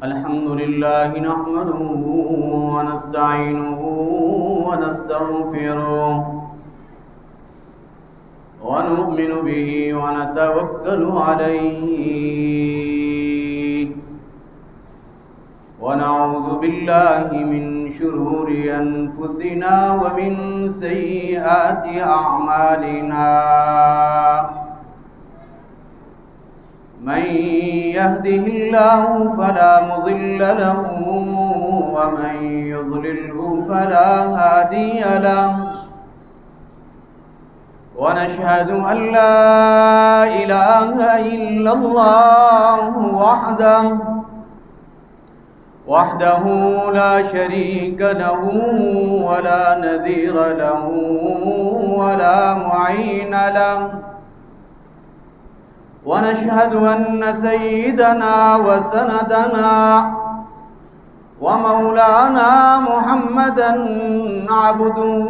अल्हम्दुलिल्लाह नहमदुहु व नस्तईनुहु व नस्तगफिरुह व नु'मिनु बिही व नतवक्कलु अलैहि व नऊज़ु बिल्लाहि मिन शुरूरि अनफुसिना व मिन सय्यिआति अअमालिना। मन यहदिहिल्लाहु फला मुज़िल्ल लहु व मन युज़लिल्हु फला हादिय लहु व नशहदु अन ला इलाहा इल्लल्लाहु वहदहु ला शरीक लहु व ला नज़ीर लहु व ला मुईन लहु ونشهد أن سيدنا وسندنا ومولانا محمدا عبده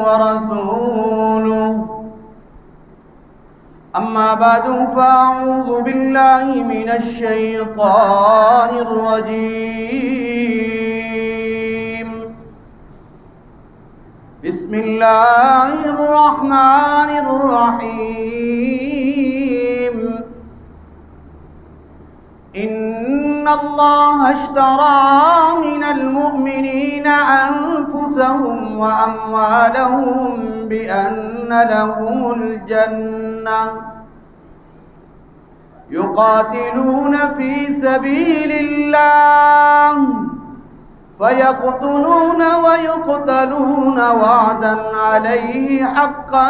ورسوله. أما بعد فأعوذ بالله من الشيطان الرجيم. بسم الله الرحمن الرحيم. إن الله اشترى من المؤمنين أنفسهم وأموالهم بأن لهم الجنة يقاتلون في سبيل الله فيقتلون ويقتلون وعدا عليه حقا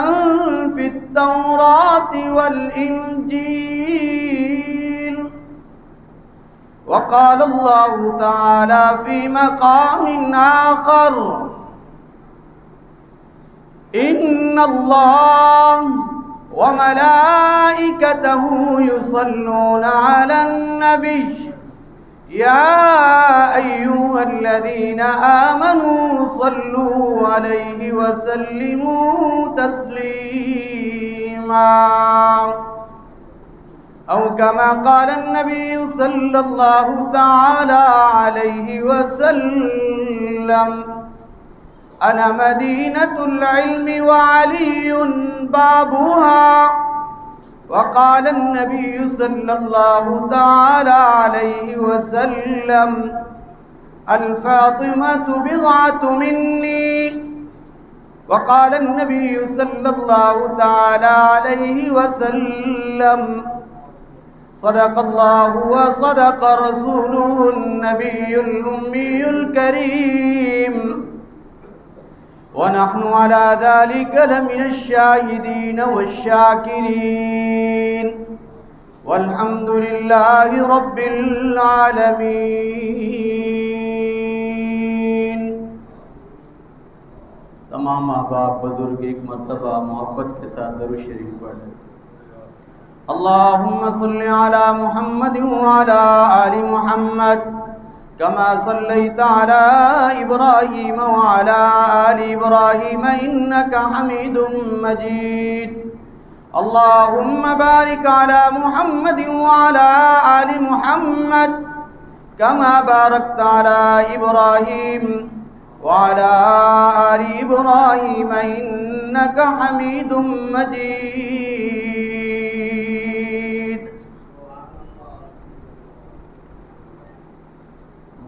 في التوراة والإنجيل. وقال الله تعالى في مقام آخر: إن الله وملائكته يصلون على النبي يا أيها الذين آمنوا صلوا عليه وسلموا تسليما. أو كما قال النبي صلى الله تعالى عليه وسلم: أنا مدينة العلم وعلي بابها. وقال النبي صلى الله تعالى عليه وسلم: الفاطمة بضعة مني. وقال النبي صلى الله تعالى عليه وسلم: صدق الله وصدق رسوله النبي الأمي الكريم ونحن على ذلك لمن الشاهدين والشاكرين والحمد لله رب العالمين. तमाम अहबाब बुजुर्ग एक मरतबा मोहब्बत के साथ दरूद शरीफ पढ़ लें। अल्लाहुम्मा सल्लि अला मुहम्मद व अला आलि मुहम्मद कमा सल्लैता अला इब्राहीम व अला आलि इब्राहीम इन्नका हमीदुम मजीद। अल्लाहुम्मा बारिक अला मुहम्मद व अला आलि मुहम्मद कमा बारकता अला इब्राहीम व अला आलि इब्राहीम इन्नका हमीदुम मजीद।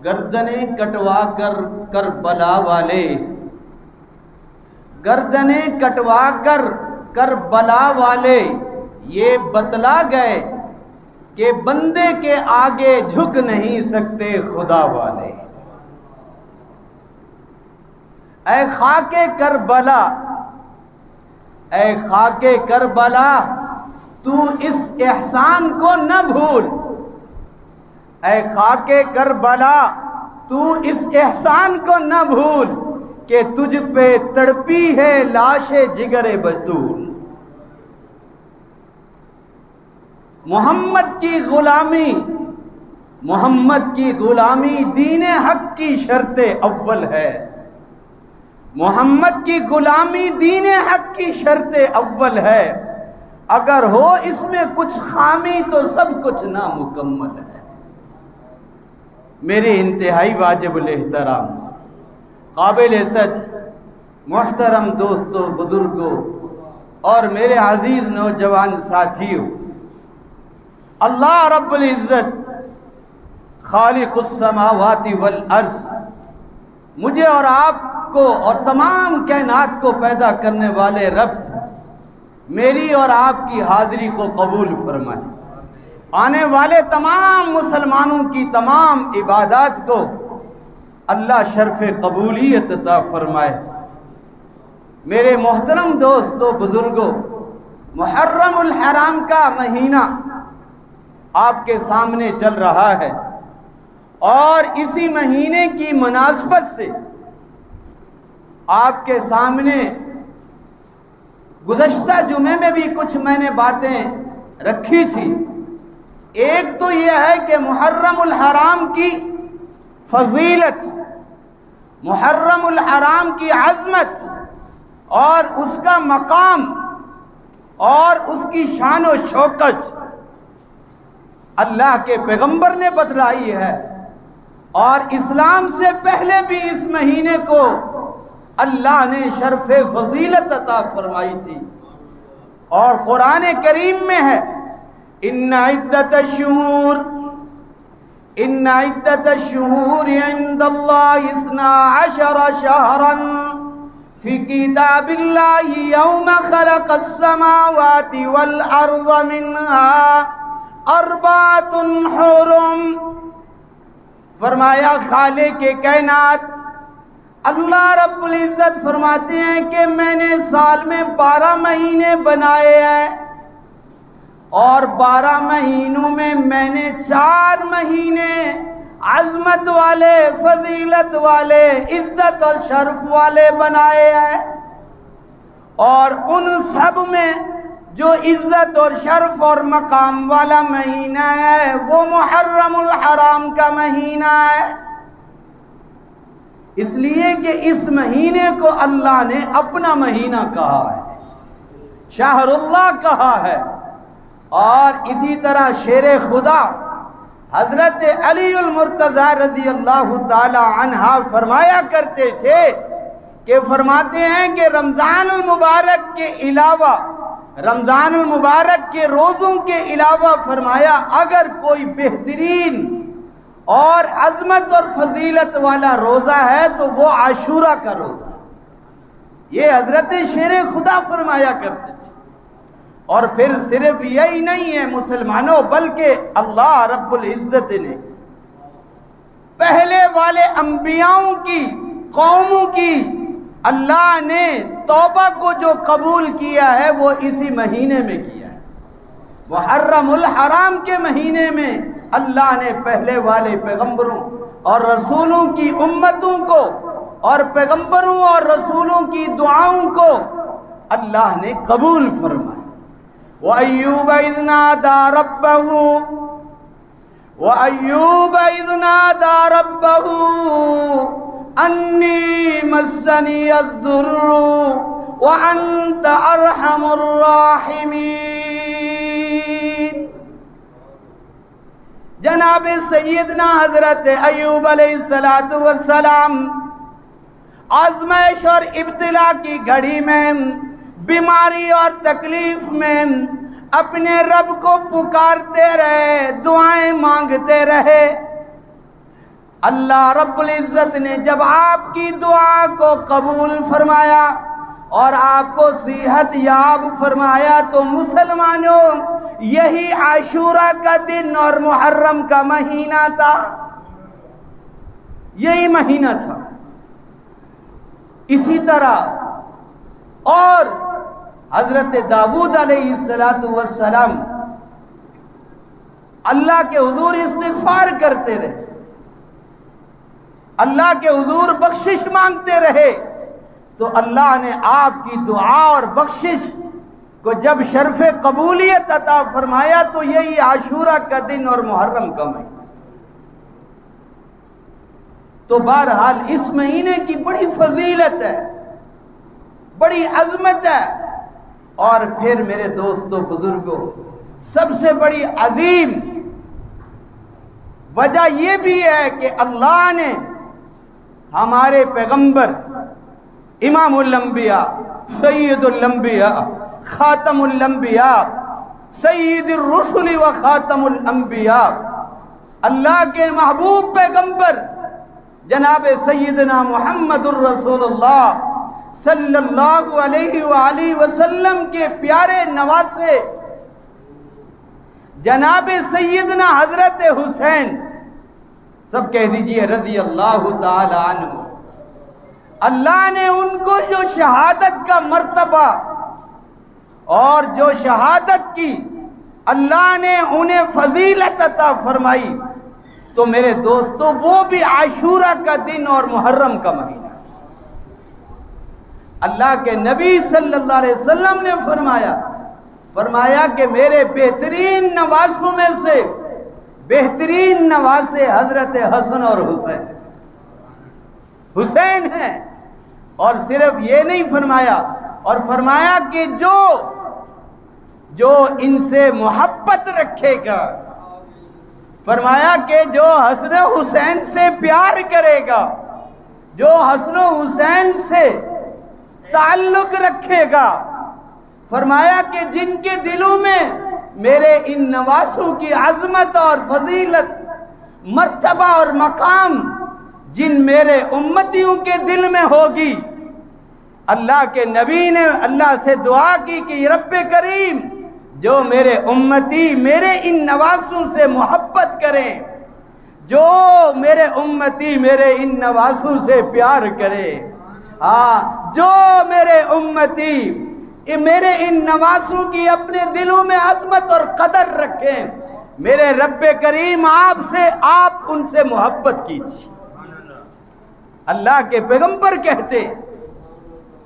गर्दने कटवा कर करबला वाले, गर्दने कटवा कर करबला वाले ये बतला गए कि बंदे के आगे झुक नहीं सकते खुदा वाले। ऐ खाके करबला, ऐ खाके करबला, तू इस एहसान को न भूल। ऐ खाके करबला, तू इस एहसान को न भूल कि तुझ पे तड़पी है लाशे जिगरे बजदूर। मोहम्मद की गुलामी, मोहम्मद की गुलामी दीन हक की शर्ते अव्वल है। मोहम्मद की गुलामी दीन हक की शर्त अव्वल है। अगर हो इसमें कुछ खामी तो सब कुछ नामुकम्मल है। मेरे इंतहाई वाजिबुल एहतराम काबिल इज़्ज़त मुहतरम दोस्तों, बुजुर्गों और मेरे अजीज नौजवान साथियों, अल्लाह रब्बुल इज़्ज़त खालिकुस समावाति वल अर्ज़ मुझे और आपको और तमाम कायनात को पैदा करने वाले रब मेरी और आपकी हाजिरी को कबूल फरमाए। आने वाले तमाम मुसलमानों की तमाम इबादत को अल्लाह शर्फ़ कबूलियत अता फरमाए। मेरे मोहतरम दोस्तों, बुजुर्गों, मुहर्रमुल हराम का महीना आपके सामने चल रहा है और इसी महीने की मुनासबत से आपके सामने गुज़श्ता जुमे में भी कुछ मैंने बातें रखी थी। एक तो यह है कि मुहर्रमुल हराम की फजीलत, मुहर्रमुल हराम की अज़मत और उसका मकाम और उसकी शान व शौकत अल्लाह के पैगंबर ने बतलाई है और इस्लाम से पहले भी इस महीने को अल्लाह ने शर्फ़ फजीलत अता फरमाई थी। और कुरान करीम में है, इन्ना इद्दतश-शुहूर इंदल्लाहि इस्ना अशरा शहरन फी किताबिल्लाहि यौमा खलक़स-समावाति वल अर्ज़ मिन्हा अर्बातुन हुरुम। फरमाया खालिक के कायनात अल्लाह रब्बुल इज़्ज़त फरमाते हैं कि मैंने साल में 12 महीने बनाए हैं और 12 महीनों में मैंने 4 महीने अज़मत वाले, फजीलत वाले, इज़्ज़त और शर्फ वाले बनाए हैं और उन सब में जो इज़्ज़त और शर्फ और मकाम वाला महीना है वो मुहर्रमुल हराम का महीना है। इसलिए कि इस महीने को अल्लाह ने अपना महीना कहा है, शाहरुल्लाह कहा है। और इसी तरह शेर खुदा हजरत अलीउल मुर्तज़ा रज़ी अल्लाह ताला अन्हा फरमाया करते थे कि फरमाते हैं कि रमज़ानुल मुबारक के अलावा, रमज़ानुल मुबारक के रोज़ों के अलावा फरमाया अगर कोई बेहतरीन और अज़मत और फजीलत वाला रोज़ा है तो वो आशूरा का रोज़ा। ये हजरत शेर खुदा फरमाया करते थे। और फिर सिर्फ यही नहीं है मुसलमानों, बल्कि अल्लाह रब्बुल इज़्ज़त ने पहले वाले अंबियाओं की कौमों की अल्लाह ने तौबा को जो कबूल किया है वो इसी महीने में किया है। मुहर्रमुल हराम के महीने में अल्लाह ने पहले वाले पैगंबरों और रसूलों की उम्मतों को और पैगंबरों और रसूलों की दुआओं को अल्लाह ने कबूल फरमाया। व अय्यूब इज़ नादा रब्बहू, व अय्यूब इज़ नादा रब्बहू अन्नी मस्सनी अज़्ज़ुर्रु व अंत अरहमुर राहिमीन। जनाब सैयदना हजरत अय्यूब अलैहिस्सलातु वस्सलाम आज़माइश और इब्तिला की घड़ी में, बीमारी और तकलीफ में अपने रब को पुकारते रहे, दुआएं मांगते रहे। अल्लाह रब्बुल इज़्ज़त ने जब आपकी दुआ को कबूल फरमाया और आपको सेहत याब फरमाया तो मुसलमानों यही आशूरा का दिन और मुहर्रम का महीना था, यही महीना था। इसी तरह और हजरत दाऊद अलैहिस्सलातु वस्सलाम अल्लाह के हुजूर इस्तिग़फ़ार करते रहे, अल्लाह के हुजूर बख्शिश मांगते रहे, तो अल्लाह ने आपकी दुआ और बख्शिश को जब शर्फ़े कबूलियत अता फरमाया तो यही आशूरा का दिन और मुहर्रम का महीना। तो बहरहाल इस महीने की बड़ी फजीलत है, बड़ी अजमत है। और फिर मेरे दोस्तों बुजुर्गों, सबसे बड़ी अजीम वजह यह भी है कि अल्लाह ने हमारे पैगंबर इमामुल अंबिया, सय्यदुल अंबिया, खातमुल अंबिया, सय्यदुर रुसुल व खातमुल अंबिया, अल्लाह के महबूब पैगंबर जनाब सय्यदना मुहम्मदुर रसूलुल्लाह सल्लल्लाहु अलैहि वसल्लम के प्यारे नवासे जनाब सय्यदना हजरत हुसैन, सब कह दीजिए रज़ी अल्लाह ताला अन्हु। अल्लाह ने उनको जो शहादत का मर्तबा और जो शहादत की अल्लाह ने उन्हें फजीलत अता फरमाई, तो मेरे दोस्तों वो भी आशूरा का दिन और मुहर्रम का महीना। अल्लाह के नबी सल्लल्लाहु अलैहि वसल्लम ने फरमाया कि मेरे बेहतरीन नवासों में से बेहतरीन नवासे हजरत हसन और हुसैन हैं। और सिर्फ ये नहीं फरमाया, और फरमाया कि जो इनसे मोहब्बत रखेगा, फरमाया कि जो हसन हुसैन से प्यार करेगा, जो हसन हुसैन से ताल्लुक रखेगा, फरमाया कि जिनके दिलों में मेरे इन नवासों की अजमत और फजीलत, मर्तबा और मकाम जिन मेरे उम्मतियों के दिल में होगी, अल्लाह के नबी ने अल्लाह से दुआ की कि रब्बे करीम जो मेरे उम्मती मेरे इन नवासों से मोहब्बत करें, जो मेरे उम्मती मेरे इन नवासों से प्यार करें, हाँ, जो मेरे उम्मती मेरे इन नवासों की अपने दिलों में अजमत और कदर रखें, मेरे रब्बे करीम आप उनसे मोहब्बत कीजिए। अल्लाह के पैगंबर कहते,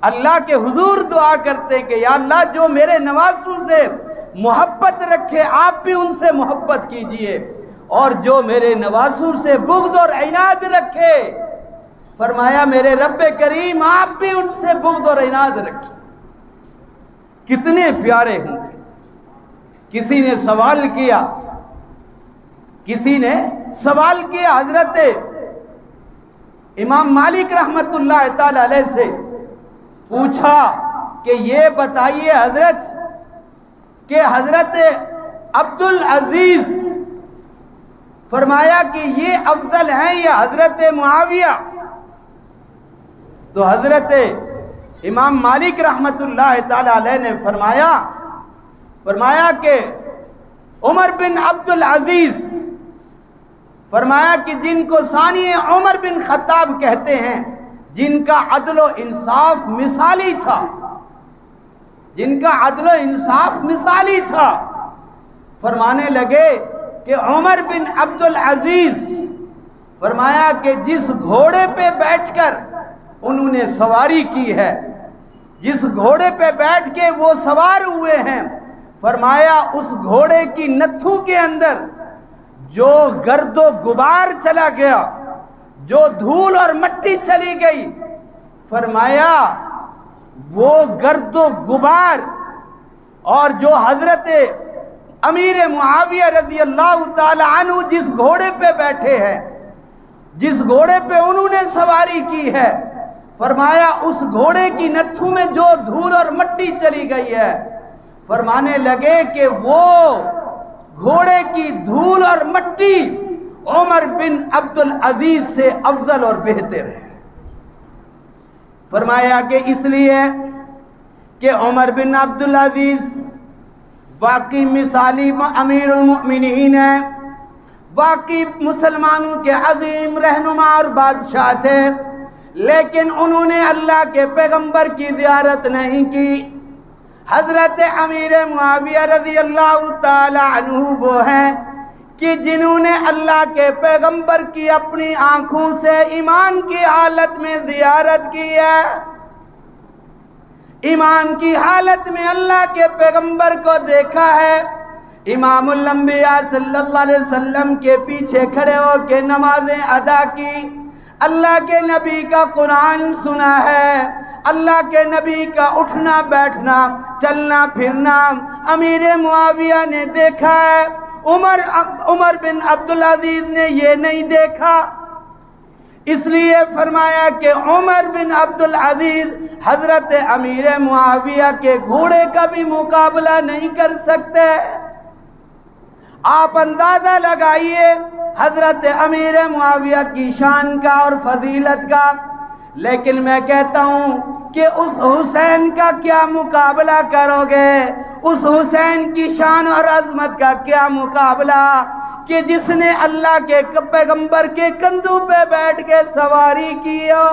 अल्लाह के हुजूर दुआ करते कि या अल्लाह जो मेरे नवासों से मोहब्बत रखे आप भी उनसे मोहब्बत कीजिए, और जो मेरे नवासों से बुग़्ज़ और इनाद रखे, फरमाया मेरे रब्बे करीम आप भी उनसे बुग़्ज़ और इनाद रखिए। कितने प्यारे होंगे। किसी ने सवाल किया हजरत इमाम मालिक रहमतुल्लाह ताला अलैह से, पूछा कि ये बताइए हजरत कि हजरत अब्दुल अजीज, फरमाया कि ये अफजल हैं या हजरत मुआविया? तो हजरत इमाम मालिक रहमतुल्लाह ताला अलैह ने फरमाया कि उमर बिन अब्दुल अजीज, फरमाया कि जिनको सानी उमर बिन खत्ताब कहते हैं, जिनका अदलो इंसाफ मिसाली था, जिनका अदलो इंसाफ मिसाली था, फरमाने लगे कि उमर बिन अब्दुल अजीज, फरमाया कि जिस घोड़े पे बैठकर उन्होंने सवारी की है, जिस घोड़े पे बैठ के वो सवार हुए हैं, फरमाया उस घोड़े की नत्थू के अंदर जो गर्दो गुबार चला गया, जो धूल और मिट्टी चली गई, फरमाया वो गर्दो गुबार और जो हजरत अमीर मुआविया रज़ी अल्लाह ताला अन्हु जिस घोड़े पे बैठे हैं, जिस घोड़े पे उन्होंने सवारी की है, फरमाया उस घोड़े की नत्थू में जो धूल और मिट्टी चली गई है, फरमाने लगे कि वो घोड़े की धूल और मिट्टी उमर बिन अब्दुल अजीज से अफजल और बेहतर है। फरमाया कि इसलिए कि उमर बिन अब्दुल अजीज वाकई मिसाली अमीरुल मोमिनीन है, वाकई मुसलमानों के अजीम रहनुमा और बादशाह थे, लेकिन उन्होंने अल्लाह के पैगंबर की ज़ियारत नहीं की। हज़रत अमीर मुआविया रज़ी अल्लाह ताला अन्हु वो हैं कि जिन्होंने अल्लाह के पैगंबर की अपनी आँखों से ईमान की हालत में ज़ियारत की है, ईमान की हालत में अल्लाह के पैगंबर को देखा है, इमामुल अंबिया सल्लल्लाहु अलैहि वसल्लम के पीछे खड़े होकर नमाजें अदा की, अल्लाह के नबी का कुरान सुना है, अल्लाह के नबी का उठना बैठना, चलना फिरना अमीर मुआविया ने देखा है, उमर बिन अब्दुल अजीज ने ये नहीं देखा। इसलिए फरमाया कि उमर बिन अब्दुल अजीज हजरत अमीर मुआविया के घोड़े का भी मुकाबला नहीं कर सकते। आप अंदाजा लगाइए हजरत अमीर मुआविया की शान का और फजीलत का। लेकिन मैं कहता हूँ कि उस हुसैन का क्या मुकाबला करोगे, उस हुसैन की शान और अजमत का क्या मुकाबला कि जिसने अल्लाह के पैगंबर के कंधों पे बैठ के सवारी की हो।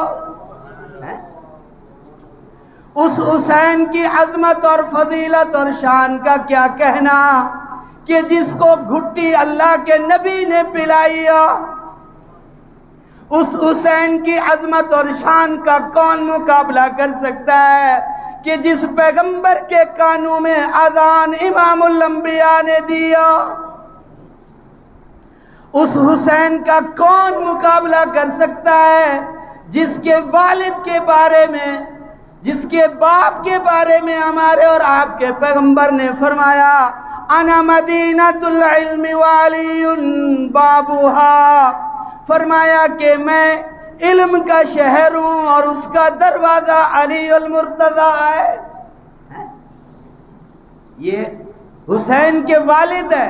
उस हुसैन की अजमत और फजीलत और शान का क्या कहना कि जिसको घुट्टी अल्लाह के नबी ने पिलाई हो। उस हुसैन की अजमत और शान का कौन मुकाबला कर सकता है कि जिस पैगंबर के कानों में अजान इमामुल अंबिया ने दिया। उस हुसैन का कौन मुकाबला कर सकता है जिसके वालिद के बारे में, जिसके बाप के बारे में हमारे और आपके पैगंबर ने फरमाया, अना मदीनतुल इल्मी वालियुन बाबुहा, फरमाया कि मैं इल्म का शहर हूँ और उसका दरवाज़ा अली अल मुर्तज़ा है। ये हुसैन के वालिद है।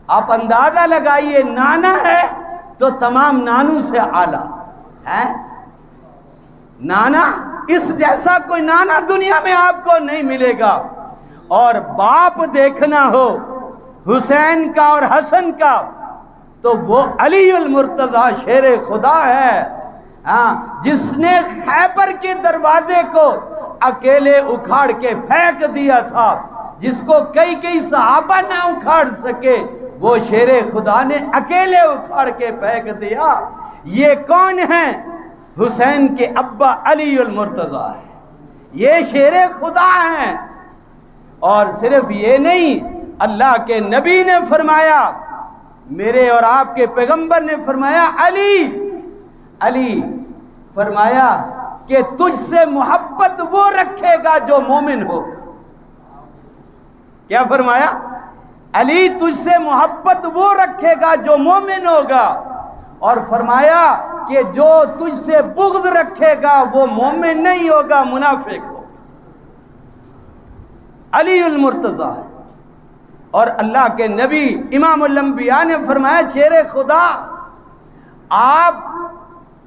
आप अंदाज़ा लगाइए, नाना है तो तमाम नानू से आला है। नाना, इस जैसा कोई नाना दुनिया में आपको नहीं मिलेगा। और बाप देखना हो हुसैन का और हसन का तो वो अली अल मुर्तज़ा शेर खुदा है। हाँ, जिसने खैबर के दरवाजे को अकेले उखाड़ के फेंक दिया था, जिसको कई कई सहाबा ना उखाड़ सके, वो शेर खुदा ने अकेले उखाड़ के फेंक दिया। ये कौन है? हुसैन के अब्बा अली अल मुर्तज़ा है। ये शेर खुदा हैं। और सिर्फ ये नहीं, अल्लाह के नबी ने फरमाया, मेरे और आपके पैगंबर ने फरमाया, अली फरमाया कि तुझसे मोहब्बत वो रखेगा जो मोमिन होगा। क्या फरमाया? अली तुझसे मोहब्बत वो रखेगा जो मोमिन होगा। और फरमाया कि जो तुझसे बुग़्ज़ रखेगा वो मोमिन नहीं होगा, मुनाफिक होगा। अली अल मुर्तज़ा है। और अल्लाह के नबी इमामुल अंबिया ने फरमाया, शेर खुदा, आप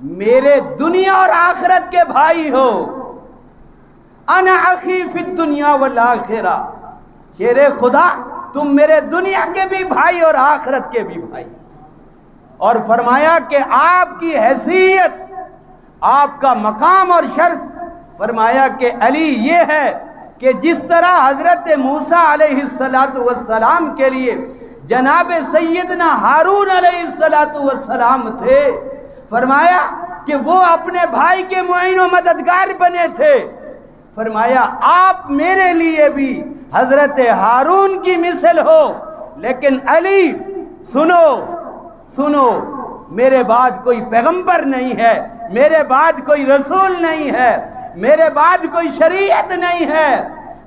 मेरे दुनिया और आखिरत के भाई हो। अना अखी फिद दुनिया वल आखिरा। शेर खुदा, तुम मेरे दुनिया के भी भाई और आखिरत के भी भाई। और फरमाया कि आपकी हैसियत, आपका मकाम और शर्फ, फरमाया कि अली ये है कि जिस तरह हजरत मूसा अलैहिस्सलातु वस्सलाम के लिए जनाब सैयदना हारून अलैहिस्सलातु वस्सलाम थे, फरमाया कि वो अपने भाई के मुईन व मददगार बने थे। फरमाया आप मेरे लिए भी हजरत हारून की मिसल हो। लेकिन अली सुनो सुनो, मेरे बाद कोई पैगंबर नहीं है, मेरे बाद कोई रसूल नहीं है, मेरे बाद कोई शरीयत नहीं है।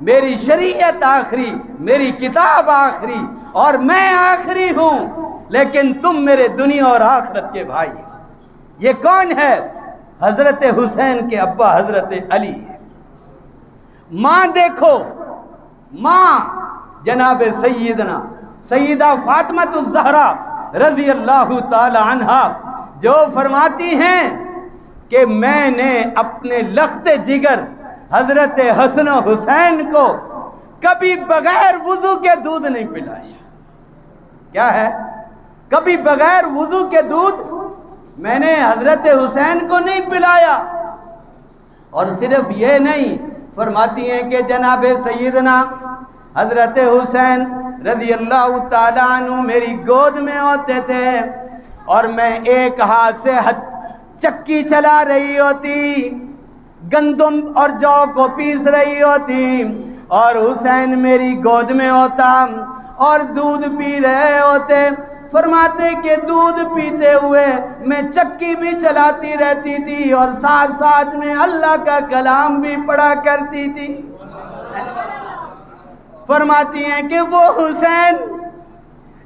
मेरी शरीयत आखिरी, मेरी किताब आखिरी और मैं आखिरी हूँ। लेकिन तुम मेरे दुनिया और आखिरत के भाई। ये कौन है? हजरत हुसैन के अब्बा हजरत अली। माँ देखो, माँ जनाब सैयदा फातिमातुज़ ज़हरा रज़ी अल्लाह ताला अन्हा, जो फरमाती हैं कि मैंने अपने लख्ते जिगर हजरत हसन हुसैन को कभी बगैर वुज़ू के दूध नहीं पिलाया। क्या है? कभी बगैर वुज़ू के दूध मैंने हजरत हुसैन को नहीं पिलाया। और सिर्फ ये नहीं, फरमाती हैं कि जनाब सैयदना हजरत हुसैन रज़ी अल्लाह ताला अन्हु मेरी गोद में होते थे और मैं एक हाथ से चक्की चला रही होती, गंदम और जौ को पीस रही होती, और हुसैन मेरी गोद में होता और दूध पी रहे होते। फरमाते कि दूध पीते हुए मैं चक्की भी चलाती रहती थी और साथ साथ में अल्लाह का कलाम भी पढ़ा करती थी। फरमाती हैं कि वो हुसैन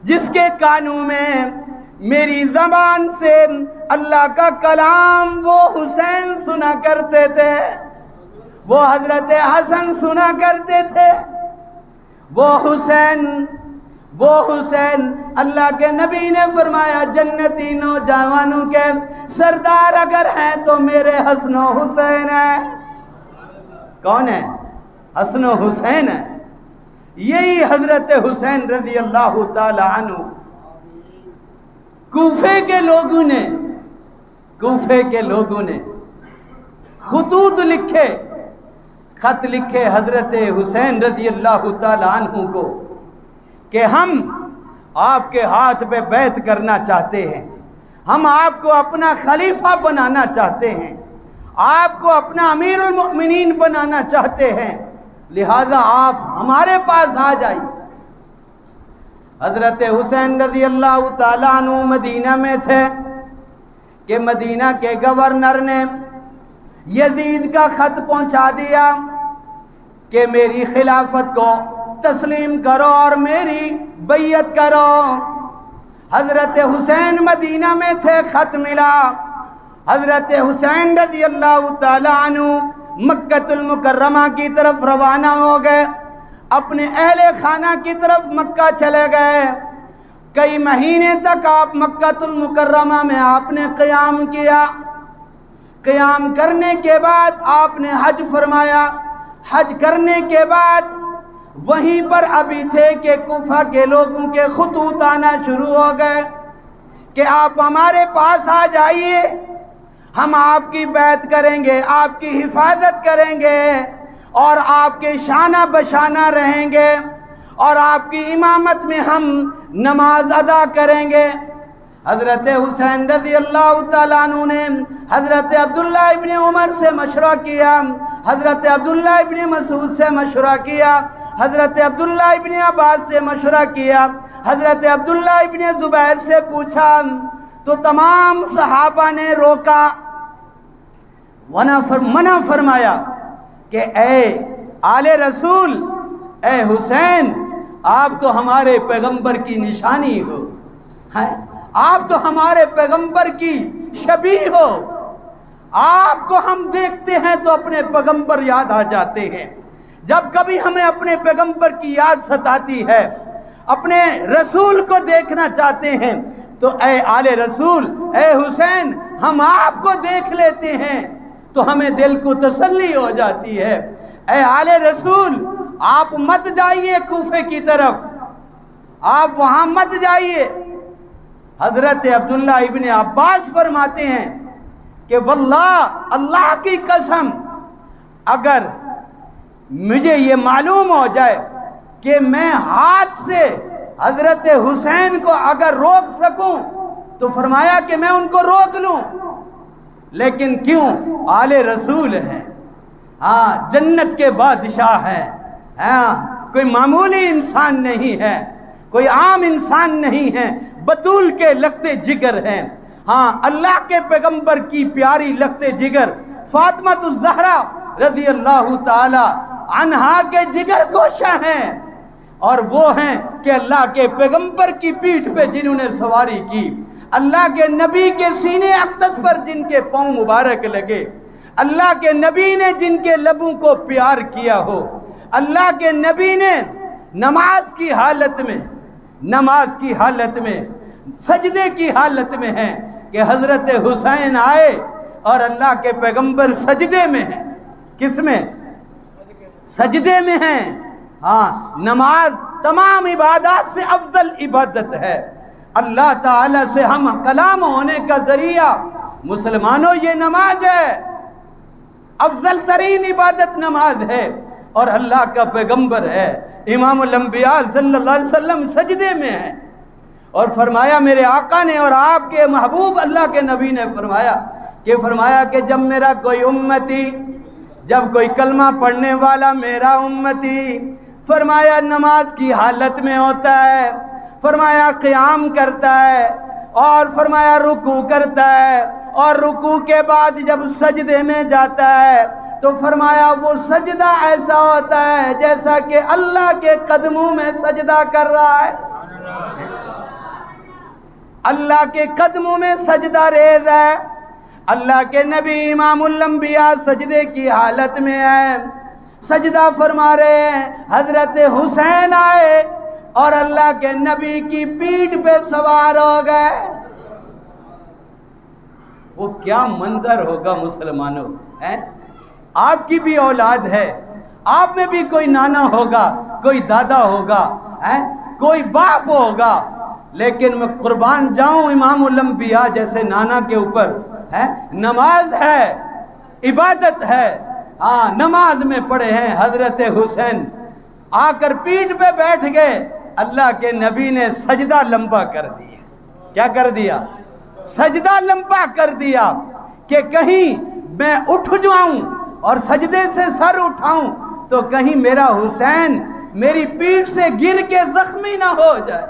जिसके कानों में मेरी ज़बान से अल्लाह का कलाम वो हुसैन सुना करते थे, वो हजरत हसन सुना करते थे। वो हुसैन अल्लाह के नबी ने फरमाया जन्नती नौजवानों के सरदार अगर हैं तो मेरे हसन हुसैन है। कौन है? हसन हुसैन है। यही हजरत हुसैन रजी अल्लाह ताला अन्हु कूफे के लोगों ने खुतूत लिखे, खत लिखे हजरत हुसैन रजी अल्लाह ताला अन्हु को कि हम आपके हाथ पे बैत करना चाहते हैं, हम आपको अपना खलीफा बनाना चाहते हैं, आपको अपना अमीरुल मुमिनीन बनाना चाहते हैं, लिहाजा आप हमारे पास आ जाइए। हजरत हुसैन रज़ी अल्लाह ताला अन्हु मदीना में थे कि मदीना के गवर्नर ने यजीद का खत पहुंचा दिया कि मेरी खिलाफत को तस्लीम करो और मेरी बैयत करो। हजरत हुसैन मदीना में थे, खत मिला। हजरत हुसैन रज़ी अल्लाह ताला अन्हु मक्कतुल मुकर्रमा की तरफ रवाना हो गए, अपने अहले खाना की तरफ मक्का चले गए। कई महीने तक आप मक्कातुल मुकर्रमा में आपने क़याम किया। क़याम करने के बाद आपने हज फरमाया। हज करने के बाद वहीं पर अभी थे कि कुफा के लोगों के खुतूत आना शुरू हो गए कि आप हमारे पास आ जाइए, हम आपकी बैत करेंगे, आपकी हिफाजत करेंगे और आपके शाना बशाना रहेंगे और आपकी इमामत में हम नमाज अदा करेंगे। हज़रत हुसैन रज़ी अल्लाह ताला अन्हु ने हज़रत अब्दुल्ला इब्न उमर से मशवरा किया, हज़रत अब्दुल्ला इब्न मसूद से मशवरा किया, हज़रत अब्दुल्ला इब्न अब्बास से मशवरा किया, हज़रत अब्दुल्ला इब्न ज़ुबैर से पूछा तो तमाम सहाबा ने रोका, मना फरमाया कि ए आले रसूल, ए हुसैन, आप तो हमारे पैगंबर की निशानी हो, है, आप तो हमारे पैगंबर की शबीह हो, आपको हम देखते हैं तो अपने पैगंबर याद आ जाते हैं। जब कभी हमें अपने पैगंबर की याद सताती है, अपने रसूल को देखना चाहते हैं, तो ए आले रसूल, ए हुसैन, हम आपको देख लेते हैं तो हमें दिल को तसल्ली हो जाती है। ए आले रसूल, आप मत जाइए कूफे की तरफ, आप वहां मत जाइए। हजरत अब्दुल्ला इब्न अब्बास फरमाते हैं कि वल्लाह, अल्लाह की कसम, अगर मुझे ये मालूम हो जाए कि मैं हाथ से हजरत हुसैन को अगर रोक सकूं तो फरमाया कि मैं उनको रोक लूं, लेकिन क्यों? आले रसूल हैं, हाँ, जन्नत के बादशाह हैं, हाँ, कोई मामूली इंसान नहीं है, कोई आम इंसान नहीं है, बतूल के लगते जिगर हैं, हाँ, अल्लाह के पैगंबर की प्यारी लगते जिगर फातिमातुज़ ज़हरा रज़ी अल्लाह ताला अन्हा के जिगर गोशा हैं। और वो हैं कि अल्लाह के पैगंबर की पीठ पे जिन्होंने सवारी की, अल्लाह के नबी के सीने अक़दस पर जिनके पाँव मुबारक लगे, अल्लाह के नबी ने जिनके लबों को प्यार किया हो, अल्लाह के नबी ने नमाज की हालत में सजदे की हालत में है कि हज़रत हुसैन आए और अल्लाह के पैगंबर सजदे में हैं। किस में? सजदे में हैं। हाँ, नमाज तमाम इबादत से अफजल इबादत है। अल्लाह ताला से हम कलाम होने का जरिया मुसलमानों ये नमाज है, अफजल तरीन इबादत नमाज है। और अल्लाह का पैगंबर है इमामुल अंबिया सल्लल्लाहु अलैहि वसल्लम सजदे में है। और फरमाया मेरे आका ने और आपके महबूब अल्लाह के नबी ने फरमाया कि जब मेरा कोई उम्मती, जब कोई कलमा पढ़ने वाला मेरा उम्मती फरमाया नमाज की हालत में होता है, फरमाया क़याम करता है और फरमाया रुकू करता है, और रुकू के बाद जब सजदे में जाता है तो फरमाया वो सजदा ऐसा होता है जैसा कि अल्लाह के कदमों में सजदा कर रहा है। अल्लाह के कदमों में सजदा रेज़ है। अल्लाह के नबी इमामुल अंबिया सजदे की हालत में है, सजदा फरमा रहे हैं। हजरत हुसैन आए और अल्लाह के नबी की पीठ पे सवार हो गए। वो क्या मंजर होगा मुसलमानों, हैं? आपकी भी औलाद है, आप में भी कोई नाना होगा, कोई दादा होगा, हैं? कोई बाप होगा, लेकिन मैं कुर्बान जाऊं इमामुल अंबिया जैसे नाना के ऊपर है। नमाज है, इबादत है। हाँ, नमाज में पढ़े हैं हजरत हुसैन, आकर पीठ पे बैठ गए। अल्लाह के नबी ने सजदा लंबा कर दिया। क्या कर दिया? सजदा लंबा कर दिया कि कहीं मैं उठ जाऊं और सजदे से सर उठाऊं तो कहीं मेरा हुसैन मेरी पीठ से गिर के जख्मी ना हो जाए।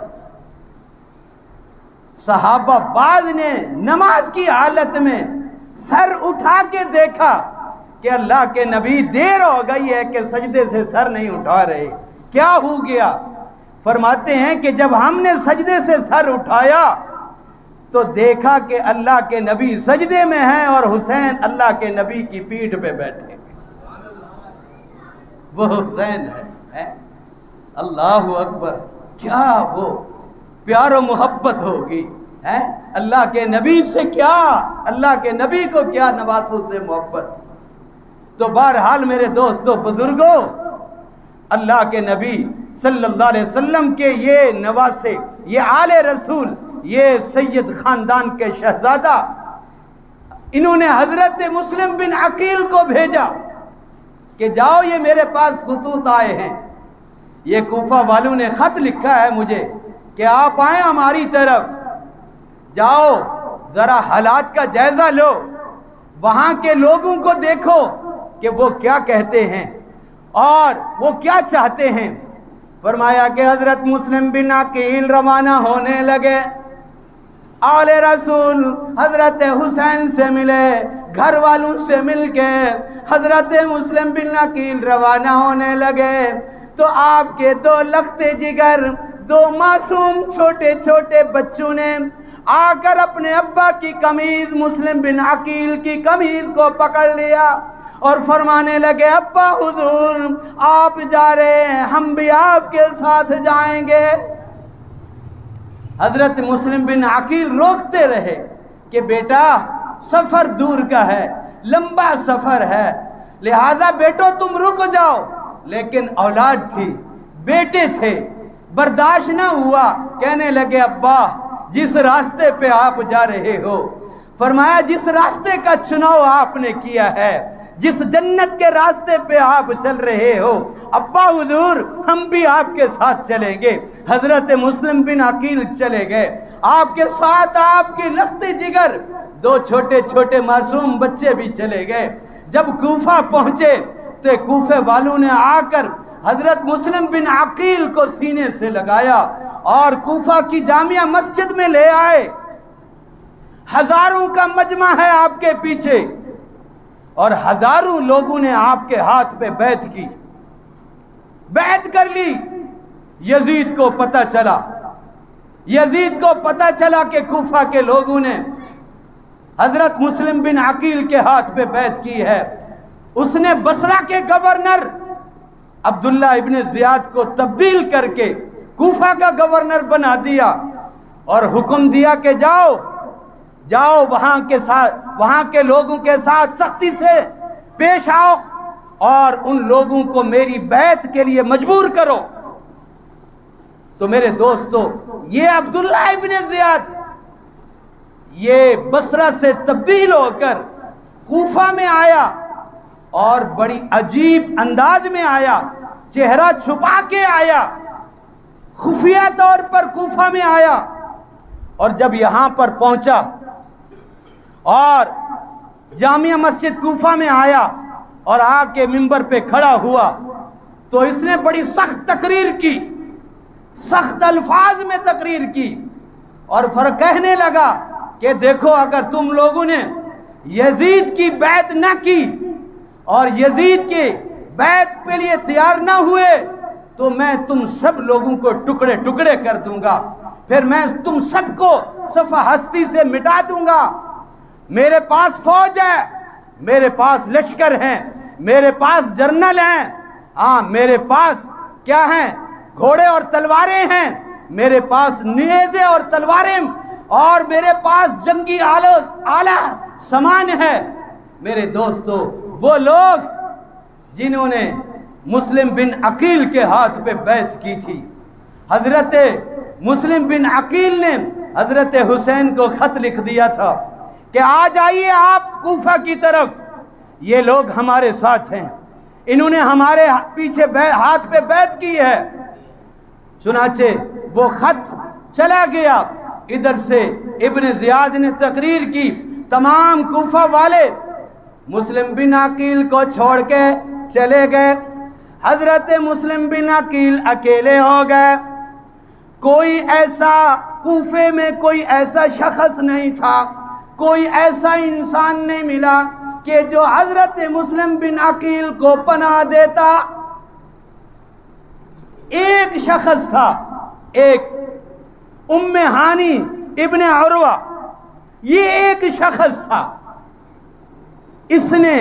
सहाबा बाद ने नमाज की हालत में सर उठा के देखा कि अल्लाह के नबी देर हो गई है कि सजदे से सर नहीं उठा रहे, क्या हो गया? फरमाते हैं कि जब हमने सजदे से सर उठाया तो देखा कि अल्लाह के नबी सजदे में हैं और हुसैन अल्लाह के नबी की पीठ पे बैठे। वो हुसैन है। अल्लाह अकबर, क्या वो प्यार और मोहब्बत होगी, है अल्लाह के नबी से। क्या अल्लाह के नबी को क्या नवासों से मोहब्बत। तो बहरहाल मेरे दोस्तों बुजुर्गों, अल्लाह के नबी सल्लल्लाहु अलैहि वसल्लम के ये नवासे, ये आले रसूल, ये सैयद खानदान के शहजादा, इन्होंने हजरत मुस्लिम बिन अकील को भेजा कि जाओ, ये मेरे पास खतूत आए हैं, ये कूफा वालों ने खत लिखा है मुझे कि आप आए हमारी तरफ, जाओ जरा हालात का जायजा लो, वहां के लोगों को देखो कि वो क्या कहते हैं और वो क्या चाहते हैं। फरमाया कि हजरत मुस्लिम बिन अकील रवाना होने लगे। आले रसूल हजरत हुसैन से मिले, घर वालों से मिलके हजरत मुस्लिम बिन अकील रवाना होने लगे। तो आपके दो लखते जिगर, दो मासूम छोटे छोटे बच्चों ने आकर अपने अब्बा की कमीज, मुस्लिम बिन अकील की कमीज को पकड़ लिया और फरमाने लगे, अब्बा हुजूर आप जा रहे हैं, हम भी आपके साथ जाएंगे। हजरत मुस्लिम बिन अकील रोकते रहे कि बेटा सफर दूर का है, लंबा सफर है, लिहाजा बेटो तुम रुक जाओ। लेकिन औलाद थी, बेटे थे, बर्दाश्त ना हुआ, कहने लगे अब्बा जिस रास्ते पे आप जा रहे हो, फरमाया जिस रास्ते का चुनाव आपने किया है, जिस जन्नत के रास्ते पे आप चल रहे हो, अब्बा हुजूर हम भी आपके साथ चलेंगे। हजरत मुस्लिम बिन अकील चले गए, आपके साथ आपके लखते जिगर दो छोटे छोटे मासूम बच्चे भी चले गए। जब कूफा पहुंचे तो कूफे वालों ने आकर हजरत मुस्लिम बिन अकील को सीने से लगाया और कूफा की जामिया मस्जिद में ले आए। हजारों का मजमा है आपके पीछे और हजारों लोगों ने आपके हाथ पे बैत की, बैत कर ली। यजीद को पता चला, यजीद को पता चला कि कूफा के लोगों ने हजरत मुस्लिम बिन अकील के हाथ पे बैत की है। उसने बसरा के गवर्नर अब्दुल्ला इब्ने ज़ियाद को तब्दील करके कूफा का गवर्नर बना दिया और हुक्म दिया कि जाओ जाओ वहां के साथ, वहां के लोगों के साथ सख्ती से पेश आओ और उन लोगों को मेरी बैत के लिए मजबूर करो। तो मेरे दोस्तों, ये अब्दुल्ला इब्ने ज़ियाद ये बसरा से तब्दील होकर कूफा में आया और बड़ी अजीब अंदाज में आया, चेहरा छुपा के आया, खुफिया तौर पर कूफा में आया। और जब यहां पर पहुंचा और जामिया मस्जिद कूफा में आया और आके मिंबर पे खड़ा हुआ तो इसने बड़ी सख्त तकरीर की, सख्त अल्फाज में तकरीर की और फिर कहने लगा कि देखो, अगर तुम लोगों ने यजीद की बैत न की और यजीद के बैत के लिए तैयार ना हुए तो मैं तुम सब लोगों को टुकड़े टुकड़े कर दूंगा, फिर मैं तुम सबको सफा हस्ती से मिटा दूंगा। मेरे पास फौज है, मेरे पास लश्कर हैं, मेरे पास जर्नल हैं, हाँ मेरे पास क्या हैं, घोड़े और तलवारें हैं, मेरे पास नेज़े और तलवारें, और मेरे पास जंगी आला सामान है। मेरे दोस्तों, वो लोग जिन्होंने मुस्लिम बिन अकील के हाथ पे बैत की थी, हजरत मुस्लिम बिन अकील ने हजरत हुसैन को खत लिख दिया था कि आ जाइए आप कूफा की तरफ, ये लोग हमारे साथ हैं, इन्होंने हमारे पीछे हाथ पे बैत की है। चुनाचे वो खत चला गया, इधर से इब्न ज़ियाद ने तकरीर की, तमाम कूफा वाले मुस्लिम बिन अकील को छोड़ के चले गए। हजरत मुस्लिम बिन अकील अकेले हो गए। कोई ऐसा कूफे में कोई ऐसा शख्स नहीं था, कोई ऐसा इंसान नहीं मिला कि जो हजरत मुस्लिम बिन अकील को पनाह देता। एक शख्स था, एक उम्मे हानी इब्ने उरवा, ये एक शख्स था, इसने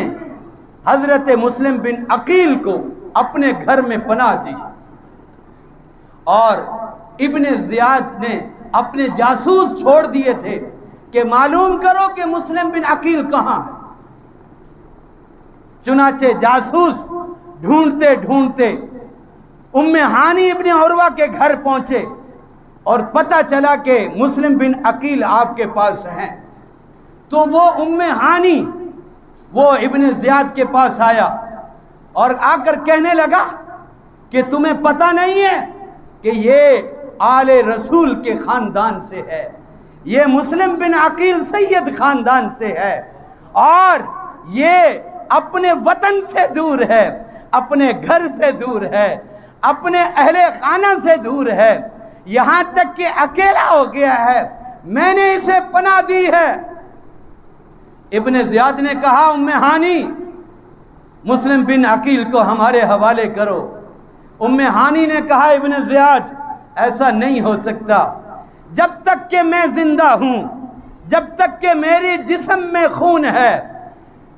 हजरत मुस्लिम बिन अकील को अपने घर में पनाह दी और इब्ने ज़ियाद ने अपने जासूस छोड़ दिए थे कि मालूम करो कि मुस्लिम बिन अकील कहाँ है। चुनाचे जासूस ढूंढते ढूंढते उम्मे हानी इब्ने उरवा के घर पहुंचे और पता चला कि मुस्लिम बिन अकील आपके पास हैं। तो वो उम्मे हानी वो इब्ने ज़ियाद के पास आया और आकर कहने लगा कि तुम्हें पता नहीं है कि ये आले रसूल के ख़ानदान से है, ये मुस्लिम बिन अकील सैयद ख़ानदान से है और ये अपने वतन से दूर है, अपने घर से दूर है, अपने अहले खाना से दूर है, यहाँ तक कि अकेला हो गया है, मैंने इसे पनाह दी है। इब्ने ज़ियाद ने कहा, उम्मे हानी मुस्लिम बिन अकील को हमारे हवाले करो। उम्मे हानी ने कहा, इब्ने ज़ियाद ऐसा नहीं हो सकता, जब तक कि मैं जिंदा हूँ, जब तक कि मेरे जिस्म में खून है,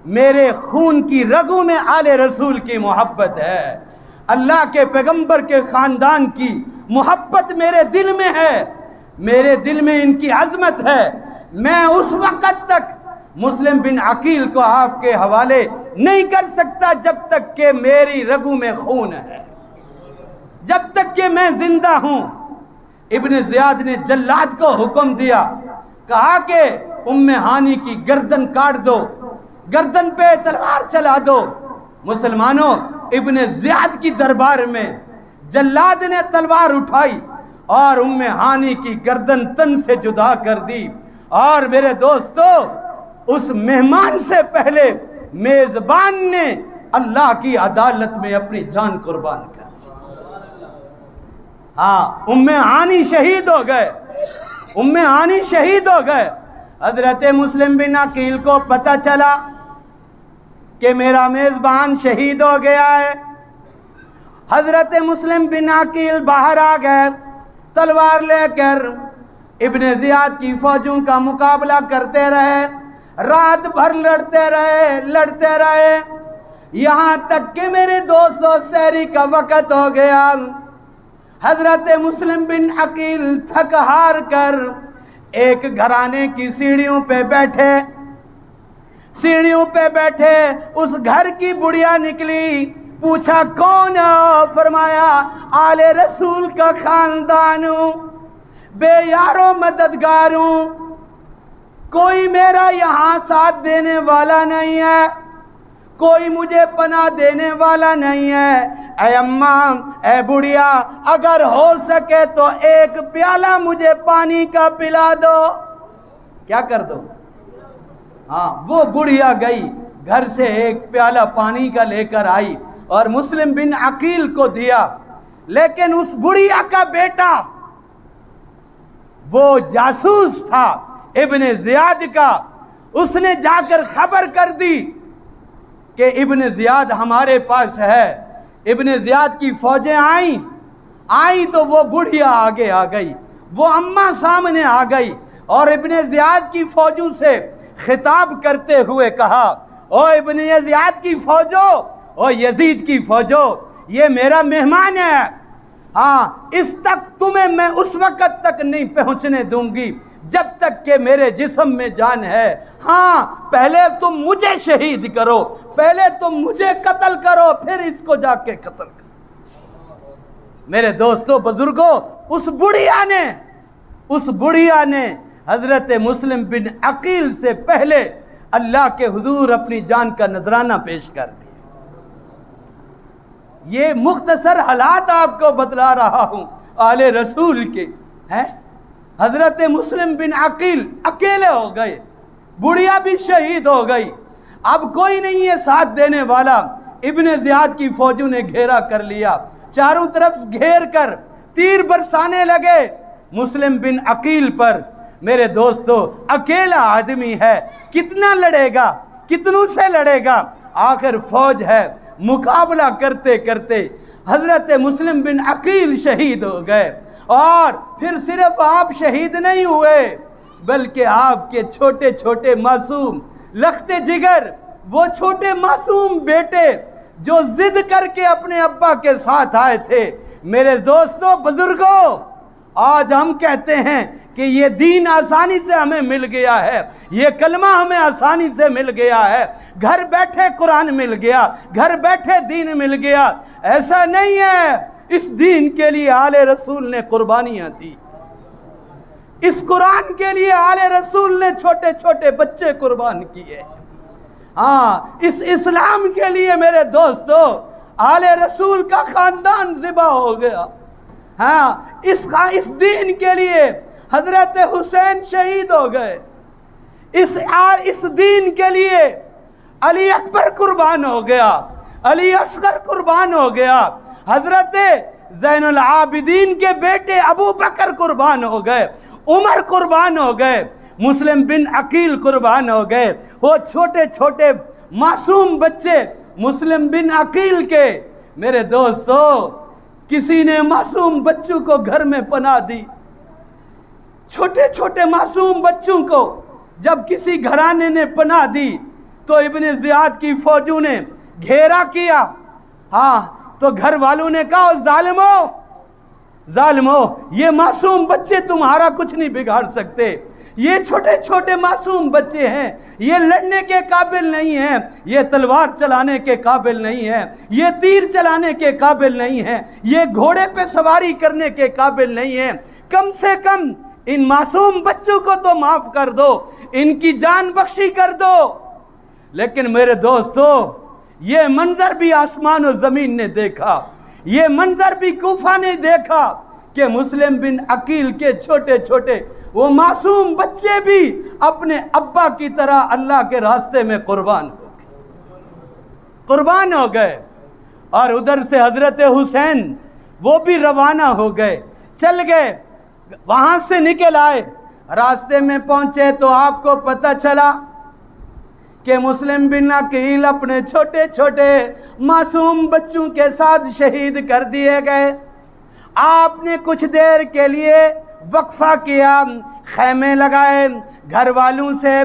मेरे खून की रगों में आले रसूल की मोहब्बत है, अल्लाह के पैगंबर के ख़ानदान की मोहब्बत मेरे दिल में है, मेरे दिल में इनकी अज़मत है। मैं उस वक़्त तक मुस्लिम बिन अकील को आपके हवाले नहीं कर सकता जब तक कि मेरी रगों में खून है, जब तक कि मैं जिंदा हूँ। इब्ने ज़ियाद ने जल्लाद को हुक्म दिया, कहा कि उम्मे हानी की गर्दन काट दो, गर्दन पे तलवार चला दो। मुसलमानों, इब्ने ज़ियाद की दरबार में जल्लाद ने तलवार उठाई और उम्मे हानी की गर्दन तन से जुदा कर दी। और मेरे दोस्तों, उस मेहमान से पहले मेज़बान ने अल्लाह की अदालत में अपनी जान कुर्बान कर दी। हाँ, उम्मे हानी शहीद हो गए, उम्मे हानी शहीद हो गए। हजरत मुस्लिम बिन अकील को पता चला कि मेरा मेज़बान शहीद हो गया है। हजरत मुस्लिम बिन अकील बाहर आ गए, तलवार लेकर इब्ने ज़ियाद की फौजों का मुकाबला करते रहे, रात भर लड़ते रहे, यहाँ तक कि मेरे दोस्तों सहरी का वक़्त हो गया। हजरत मुस्लिम बिन अकील थक हार कर एक घराने की सीढ़ियों पे बैठे, उस घर की बुढ़िया निकली, पूछा कौन हो? फरमाया आले रसूल का ख़ानदान हूँ, बेयारो मददगार हूँ, कोई मेरा यहाँ साथ देने वाला नहीं है, कोई मुझे पनाह देने वाला नहीं है। ऐ अम्मा, ऐ बुढ़िया, अगर हो सके तो एक प्याला मुझे पानी का पिला दो। क्या कर दो? हाँ, वो बुढ़िया गई, घर से एक प्याला पानी का लेकर आई और मुस्लिम बिन अकील को दिया। लेकिन उस बुढ़िया का बेटा वो जासूस था इब्ने ज़ियाद का। उसने जाकर खबर कर दी कि इब्ने ज़ियाद हमारे पास है। इब्ने ज़ियाद की फौजें आई तो वो बुढ़िया आगे आ गई, वो अम्मा सामने आ गई और इब्ने ज़ियाद की फौजों से खिताब करते हुए कहा, ओ इब्ने ज़ियाद की फौजो, ओ यजीद की फौजो, ये मेरा मेहमान है। हाँ, इस तक तुम्हें मैं उस वक़्त तक नहीं पहुंचने दूंगी जब तक कि मेरे जिस्म में जान है। हाँ, पहले तुम मुझे शहीद करो, पहले तुम मुझे कत्ल करो, फिर इसको जाके कत्ल करो। मेरे दोस्तों बुजुर्गों, उस बुढ़िया ने हजरत मुस्लिम बिन अकील से पहले अल्लाह के हुजूर अपनी जान का नजराना पेश कर दिया। ये मुख्तसर हालात आपको बतला रहा हूं आले रसूल के हैं। हजरत मुस्लिम बिन अकील अकेले हो गए, बुढ़िया भी शहीद हो गई। अब कोई नहीं है साथ देने वाला। इब्ने ज़ियाद की फौजों ने घेरा कर लिया, चारों तरफ घेर कर तीर बरसाने लगे मुस्लिम बिन अकील पर। मेरे दोस्तों, अकेला आदमी है, कितना लड़ेगा, कितनों से लड़ेगा। आखिर फौज है, मुकाबला करते करते हजरत मुस्लिम बिन अकील शहीद हो गए। और फिर सिर्फ आप शहीद नहीं हुए, बल्कि आपके छोटे छोटे मासूम लख्ते जिगर, वो छोटे मासूम बेटे जो जिद करके अपने अब्बा के साथ आए थे। मेरे दोस्तों बुजुर्गों, आज हम कहते हैं कि ये दीन आसानी से हमें मिल गया है, ये कलमा हमें आसानी से मिल गया है, घर बैठे कुरान मिल गया, घर बैठे दीन मिल गया। ऐसा नहीं है। इस दीन के लिए आले रसूल ने कुर्बानियां दी, इस कुरान के लिए आले रसूल ने छोटे छोटे बच्चे कुर्बान किए। हाँ, इस इस्लाम के लिए मेरे दोस्तों आले रसूल का खानदान ज़िबा हो गया। हाँ, इस दीन के लिए हजरत हुसैन शहीद हो गए। इस दीन के लिए अली अकबर कुर्बान हो गया, अली असगर कुर्बान हो गया, हजरत ज़ैनुल आबिदीन के बेटे अबू बकर कुर्बान हो गए, उमर कुर्बान हो गए, मुस्लिम बिन अकील कुर्बान हो गए। वो छोटे छोटे मासूम बच्चे मुस्लिम बिन अकील के। मेरे दोस्तों, किसी ने मासूम बच्चों को घर में पनाह दी। छोटे छोटे मासूम बच्चों को जब किसी घराने ने पनाह दी तो इब्ने ज़ियाद की फौजों ने घेरा किया। हाँ, तो घर वालों ने कहा, जालिमो, ये मासूम बच्चे तुम्हारा कुछ नहीं बिगाड़ सकते, ये छोटे छोटे मासूम बच्चे हैं, ये लड़ने के काबिल नहीं हैं, ये तलवार चलाने के काबिल नहीं है, ये तीर चलाने के काबिल नहीं है, ये घोड़े पे सवारी करने के काबिल नहीं है। कम से कम इन मासूम बच्चों को तो माफ़ कर दो, इनकी जान बख्शी कर दो। लेकिन मेरे दोस्तों, ये मंजर भी आसमान और ज़मीन ने देखा, ये मंजर भी कूफा ने देखा कि मुस्लिम बिन अकील के छोटे छोटे वो मासूम बच्चे भी अपने अब्बा की तरह अल्लाह के रास्ते में कुर्बान हो गए। और उधर से हजरत हुसैन वो भी रवाना हो गए, चल गए, वहाँ से निकल आए। रास्ते में पहुँचे तो आपको पता चला कि मुस्लिम बिन अकील अपने छोटे छोटे मासूम बच्चों के साथ शहीद कर दिए गए। आपने कुछ देर के लिए वक्फा किया, खैमे लगाए, घर वालों से